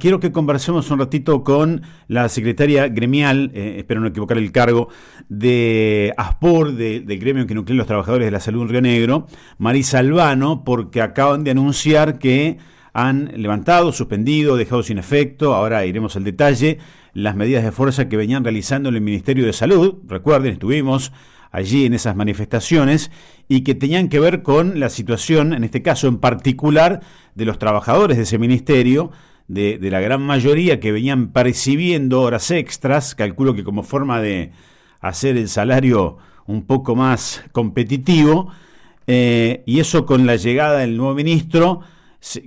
quiero que conversemos un ratito con la secretaria gremial, espero no equivocar el cargo, de ASPUR, del gremio que nuclea los trabajadores de la salud en Río Negro, Marisa Albano, porque acaban de anunciar que han levantado, suspendido, dejado sin efecto, ahora iremos al detalle, las medidas de fuerza que venían realizando en el Ministerio de Salud. Recuerden, estuvimos allí en esas manifestaciones y que tenían que ver con la situación, en este caso en particular, de los trabajadores de ese ministerio, de la gran mayoría que venían percibiendo horas extras, calculo que como forma de hacer el salario un poco más competitivo, y eso con la llegada del nuevo ministro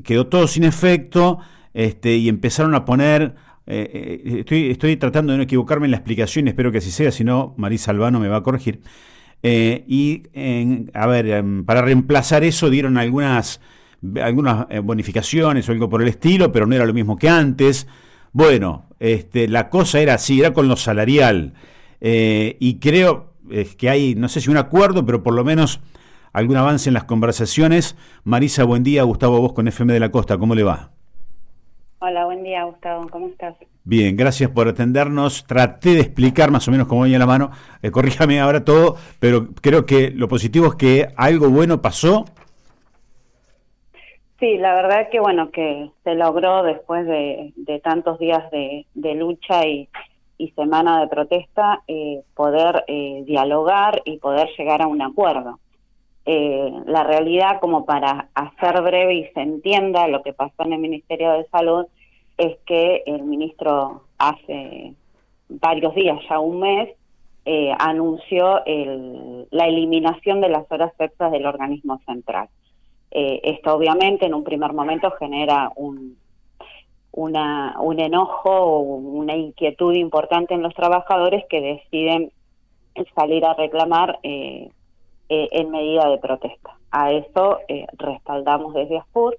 quedó todo sin efecto, y empezaron a poner, estoy tratando de no equivocarme en la explicación, espero que así sea, si no Marisa Albano me va a corregir, para reemplazar eso dieron algunas bonificaciones o algo por el estilo, pero no era lo mismo que antes. Bueno, la cosa era así, era con lo salarial, y creo que hay, no sé si un acuerdo, pero por lo menos algún avance en las conversaciones. Marisa, buen día. Gustavo Bosch con FM de la Costa, ¿cómo le va? Hola, buen día, Gustavo, ¿cómo estás? Bien, gracias por atendernos. Traté de explicar más o menos cómo venía la mano, corríjame ahora todo, pero creo que lo positivo es que algo bueno pasó. Sí, la verdad que bueno, que se logró después de tantos días de lucha y semana de protesta, poder dialogar y poder llegar a un acuerdo. La realidad, como para hacer breve y se entienda lo que pasó en el Ministerio de Salud, es que el ministro hace varios días, ya un mes, anunció la eliminación de las horas extras del organismo central. Esto obviamente en un primer momento genera un enojo o una inquietud importante en los trabajadores que deciden salir a reclamar en medida de protesta. A eso respaldamos desde ASPUR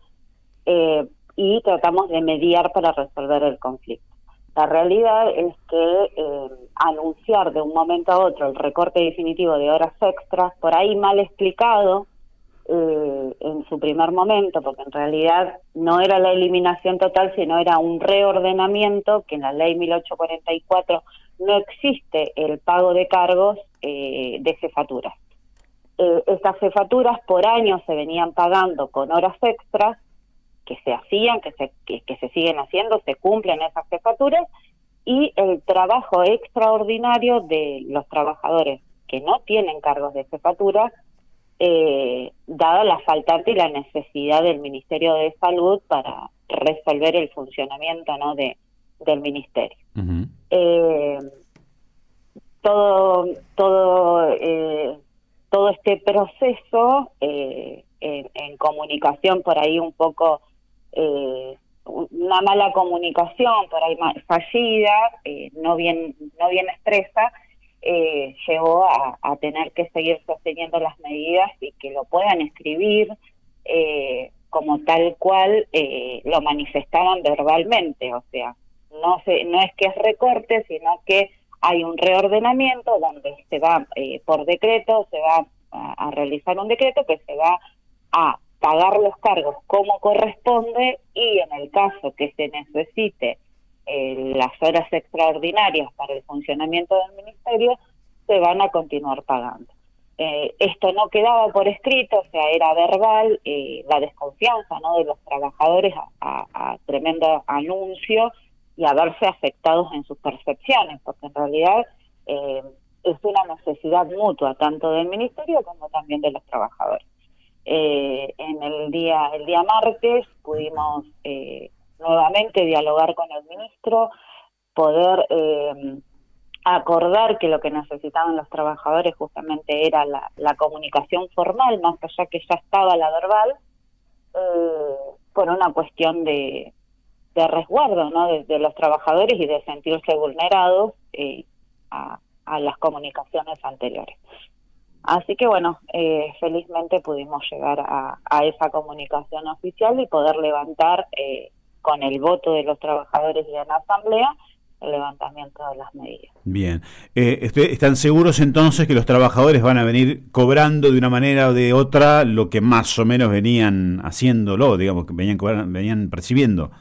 y tratamos de mediar para resolver el conflicto. La realidad es que anunciar de un momento a otro el recorte definitivo de horas extras, por ahí mal explicado en su primer momento, porque en realidad no era la eliminación total, sino era un reordenamiento, que en la ley 1844 no existe el pago de cargos de jefaturas. Estas jefaturas por años se venían pagando con horas extras que se hacían, que se siguen haciendo, se cumplen esas jefaturas, y el trabajo extraordinario de los trabajadores que no tienen cargos de jefatura, dada la faltante y la necesidad del Ministerio de Salud para resolver el funcionamiento, ¿no?, del Ministerio. Uh-huh. Todo este proceso, en comunicación por ahí un poco, una mala comunicación por ahí fallida, no bien expresa, llevó a tener que seguir sosteniendo las medidas y que lo puedan escribir como tal cual lo manifestaban verbalmente. O sea, no es que es recorte, sino que hay un reordenamiento donde se va por decreto, se va a realizar un decreto que se va a pagar los cargos como corresponde, y en el caso que se necesite las horas extraordinarias para el funcionamiento del ministerio, se van a continuar pagando. Esto no quedaba por escrito, o sea, era verbal, la desconfianza, ¿no?, de los trabajadores a tremendo anuncio y a verse afectados en sus percepciones, porque en realidad es una necesidad mutua, tanto del ministerio como también de los trabajadores. En el día martes pudimos nuevamente dialogar con el ministro, poder acordar que lo que necesitaban los trabajadores justamente era la comunicación formal, más allá que ya estaba la verbal, por una cuestión de resguardo, ¿no?, de los trabajadores y de sentirse vulnerados a las comunicaciones anteriores. Así que bueno, felizmente pudimos llegar a esa comunicación oficial y poder levantar con el voto de los trabajadores y en la asamblea el levantamiento de las medidas. Bien. ¿Están seguros entonces que los trabajadores van a venir cobrando de una manera o de otra lo que más o menos venían haciéndolo, digamos, que venían percibiendo?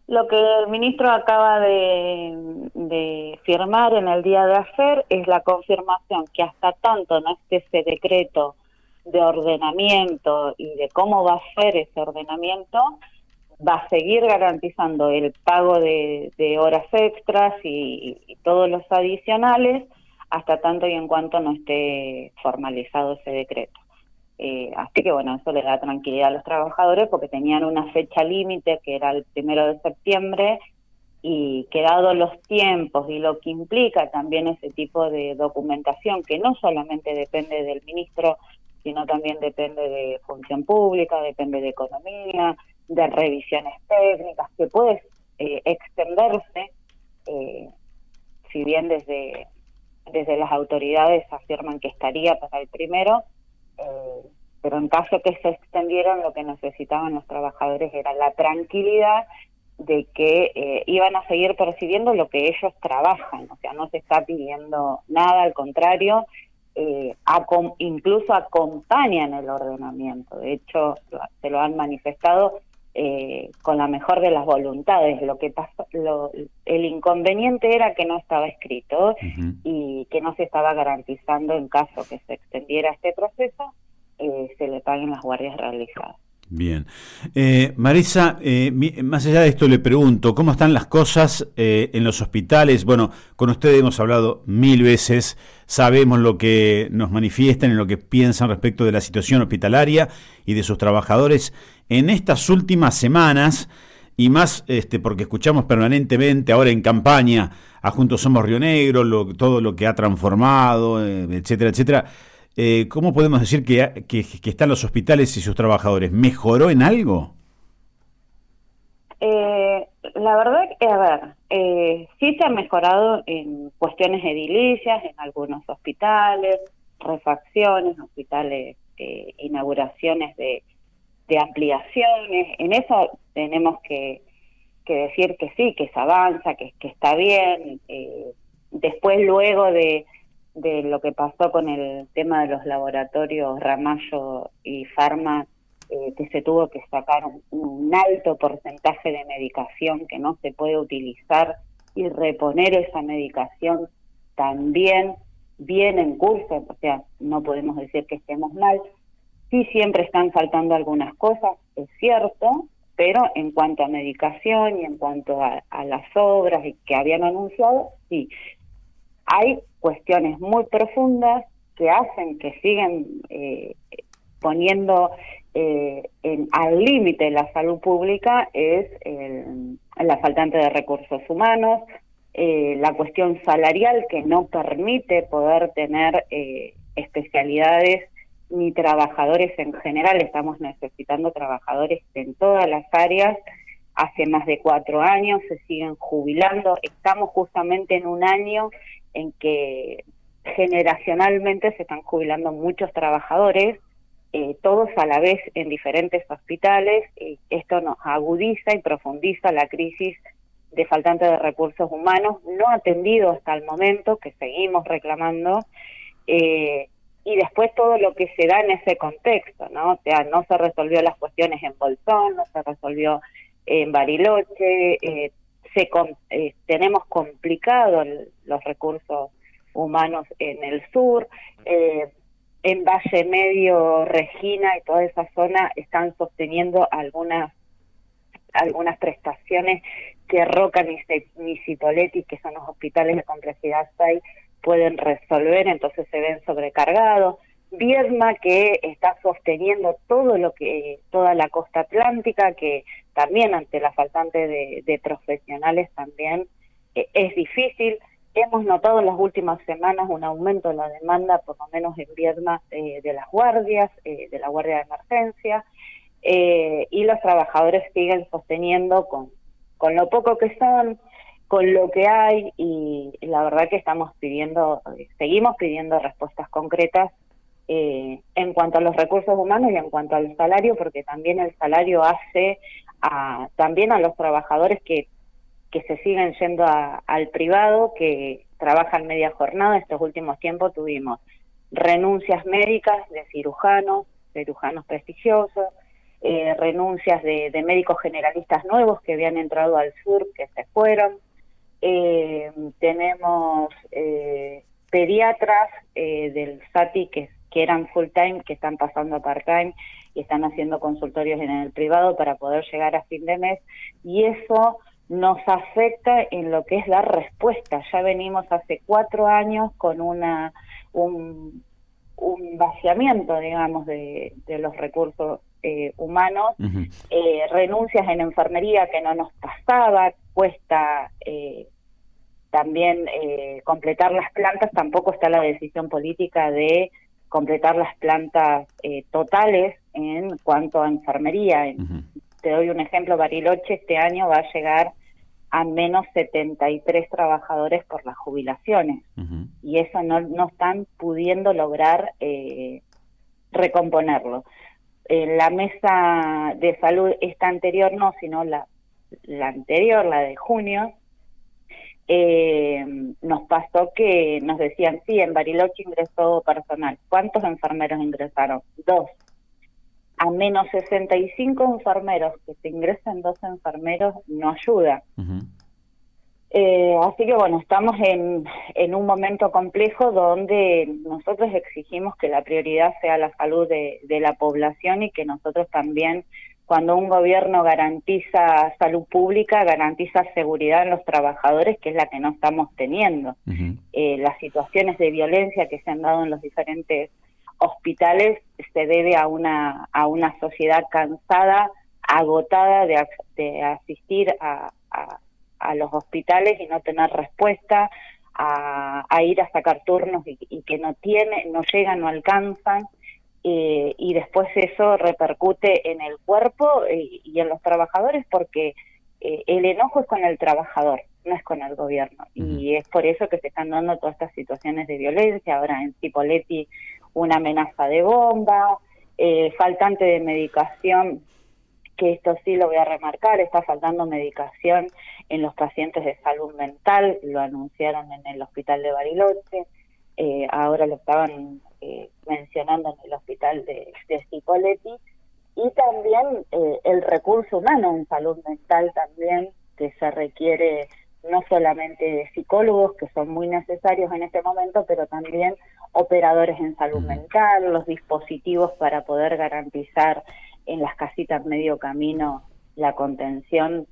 Lo que el ministro acaba de firmar en el día de ayer es la confirmación que hasta tanto no esté ese decreto de ordenamiento y de cómo va a ser ese ordenamiento, va a seguir garantizando el pago de horas extras y todos los adicionales hasta tanto y en cuanto no esté formalizado ese decreto. Así que bueno, eso le da tranquilidad a los trabajadores porque tenían una fecha límite que era el 1 de septiembre y que dado los tiempos y lo que implica también ese tipo de documentación que no solamente depende del ministro, sino también depende de función pública, depende de economía, de revisiones técnicas, que puede extenderse, si bien desde las autoridades afirman que estaría para el 1, pero en caso que se extendieran, lo que necesitaban los trabajadores era la tranquilidad de que iban a seguir percibiendo lo que ellos trabajan, o sea, no se está pidiendo nada, al contrario, incluso acompañan el ordenamiento. De hecho, se lo han manifestado con la mejor de las voluntades. Lo que pasó, el inconveniente era que no estaba escrito y que no se estaba garantizando en caso que se extendiera este proceso, se le paguen las guardias realizadas. Bien. Marisa, más allá de esto le pregunto, ¿cómo están las cosas en los hospitales? Bueno, con ustedes hemos hablado 1000 veces, sabemos lo que nos manifiestan y lo que piensan respecto de la situación hospitalaria y de sus trabajadores en estas últimas semanas, y más porque escuchamos permanentemente ahora en campaña a Juntos Somos Río Negro, todo lo que ha transformado, etcétera, etcétera. ¿Cómo podemos decir que están los hospitales y sus trabajadores? ¿Mejoró en algo? La verdad que, a ver, sí se ha mejorado en cuestiones edilicias, en algunos hospitales, refacciones, hospitales, inauguraciones de ampliaciones. En eso tenemos que decir que sí, que se avanza, que está bien. Después, luego de lo que pasó con el tema de los laboratorios Ramallo y Pharma, que se tuvo que sacar un alto porcentaje de medicación que no se puede utilizar y reponer esa medicación también viene en curso, o sea, no podemos decir que estemos mal. Sí, siempre están faltando algunas cosas, es cierto, pero en cuanto a medicación y en cuanto a las obras que habían anunciado, sí. Hay cuestiones muy profundas que hacen que sigan poniendo al límite la salud pública, es la faltante de recursos humanos, la cuestión salarial que no permite poder tener especialidades ni trabajadores en general. Estamos necesitando trabajadores en todas las áreas. Hace más de 4 años se siguen jubilando. Estamos justamente en un año en que generacionalmente se están jubilando muchos trabajadores, todos a la vez en diferentes hospitales. Esto nos agudiza y profundiza la crisis de faltante de recursos humanos no atendido hasta el momento, que seguimos reclamando, y después todo lo que se da en ese contexto, ¿no? O sea, no se resolvió las cuestiones en Bolsón, no se resolvió en Bariloche, tenemos complicados los recursos humanos en el sur, en Valle Medio, Regina y toda esa zona están sosteniendo algunas prestaciones que Roca ni Cipolletti, que son los hospitales de complejidad 6, pueden resolver, entonces se ven sobrecargados. Viedma, que está sosteniendo toda la costa atlántica, que también ante la faltante de profesionales también es difícil. Hemos notado en las últimas semanas un aumento de la demanda, por lo menos en Viedma, de las guardias, de la guardia de emergencia, y los trabajadores siguen sosteniendo con lo poco que son, con lo que hay, y la verdad que seguimos pidiendo respuestas concretas en cuanto a los recursos humanos y en cuanto al salario, porque también el salario hace también a los trabajadores que se siguen yendo al privado, que trabajan media jornada. Estos últimos tiempos tuvimos renuncias médicas de cirujanos prestigiosos, renuncias de médicos generalistas nuevos que habían entrado al sur, que se fueron. Tenemos pediatras del SATI que eran full time, que están pasando a part time y están haciendo consultorios en el privado para poder llegar a fin de mes, y eso nos afecta en lo que es dar respuesta. Ya venimos hace 4 años con un vaciamiento, digamos, de los recursos humanos, renuncias en enfermería que no nos pasaba, cuesta también completar las plantas, tampoco está la decisión política de completar las plantas totales en cuanto a enfermería. Te doy un ejemplo, Bariloche este año va a llegar a menos 73 trabajadores por las jubilaciones, y eso no están pudiendo lograr recomponerlo. En la mesa de salud, esta anterior no, sino la anterior, la de junio, nos pasó que nos decían, sí, en Bariloche ingresó personal. ¿Cuántos enfermeros ingresaron? 2. A menos 65 enfermeros, que se ingresen 2 enfermeros no ayuda. Así que bueno, estamos en un momento complejo donde nosotros exigimos que la prioridad sea la salud de la población, y que nosotros también, cuando un gobierno garantiza salud pública, garantiza seguridad en los trabajadores, que es la que no estamos teniendo. Las situaciones de violencia que se han dado en los diferentes hospitales se debe a una sociedad cansada, agotada de asistir a los hospitales y no tener respuesta, a ir a sacar turnos y que no llegan, no alcanzan, y después eso repercute en el cuerpo y en los trabajadores, porque el enojo es con el trabajador, no es con el gobierno, y es por eso que se están dando todas estas situaciones de violencia. Ahora en Cipolletti una amenaza de bomba, faltante de medicación, que esto sí lo voy a remarcar, está faltando medicación en los pacientes de salud mental, lo anunciaron en el hospital de Bariloche, ahora lo estaban mencionando en el hospital de Cipolletti, y también el recurso humano en salud mental también, que se requiere no solamente de psicólogos, que son muy necesarios en este momento, pero también operadores en salud mental, los dispositivos para poder garantizar en las casitas medio camino la contención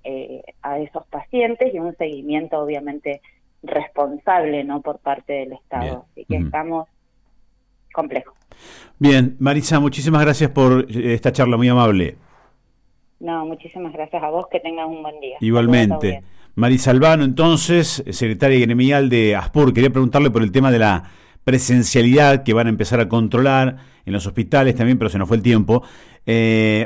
a esos pacientes, y un seguimiento obviamente responsable, no por parte del Estado. Bien. Así que estamos complejos. Bien, Marisa, muchísimas gracias por esta charla muy amable. No, muchísimas gracias a vos, que tengas un buen día. Igualmente. Marisa Albano, entonces, secretaria gremial de ASPUR. Quería preguntarle por el tema de la presencialidad que van a empezar a controlar en los hospitales también, pero se nos fue el tiempo.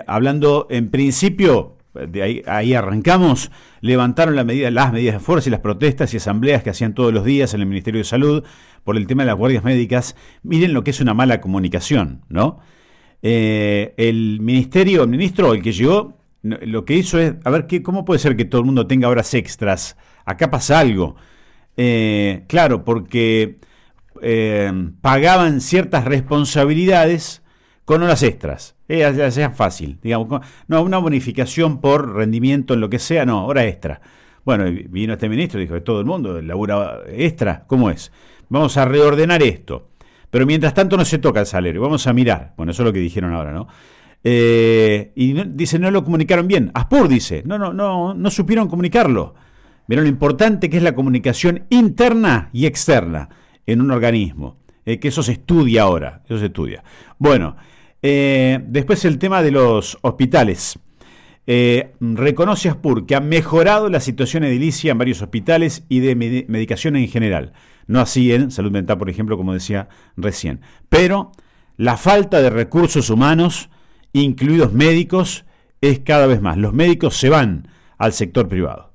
Hablando, en principio, de ahí arrancamos, levantaron las medidas de fuerza y las protestas y asambleas que hacían todos los días en el Ministerio de Salud por el tema de las guardias médicas. Miren lo que es una mala comunicación, ¿no? El ministro, el que llegó, lo que hizo es, a ver, ¿cómo puede ser que todo el mundo tenga horas extras? Acá pasa algo. Claro, porque pagaban ciertas responsabilidades con horas extras. Sea fácil, digamos, no una bonificación por rendimiento en lo que sea, no, hora extra. Bueno, vino este ministro y dijo que todo el mundo labura extra, ¿cómo es? Vamos a reordenar esto, pero mientras tanto no se toca el salario, vamos a mirar. Bueno, eso es lo que dijeron ahora, ¿no? Y dice, no lo comunicaron bien. ASPUR dice, no supieron comunicarlo. Vieron lo importante que es la comunicación interna y externa en un organismo, que eso se estudia ahora, eso se estudia. Bueno, después el tema de los hospitales. Reconoce ASPUR que ha mejorado la situación edilicia en varios hospitales y de medicación en general. No así en salud mental, por ejemplo, como decía recién. Pero la falta de recursos humanos, incluidos médicos, es cada vez más. Los médicos se van al sector privado.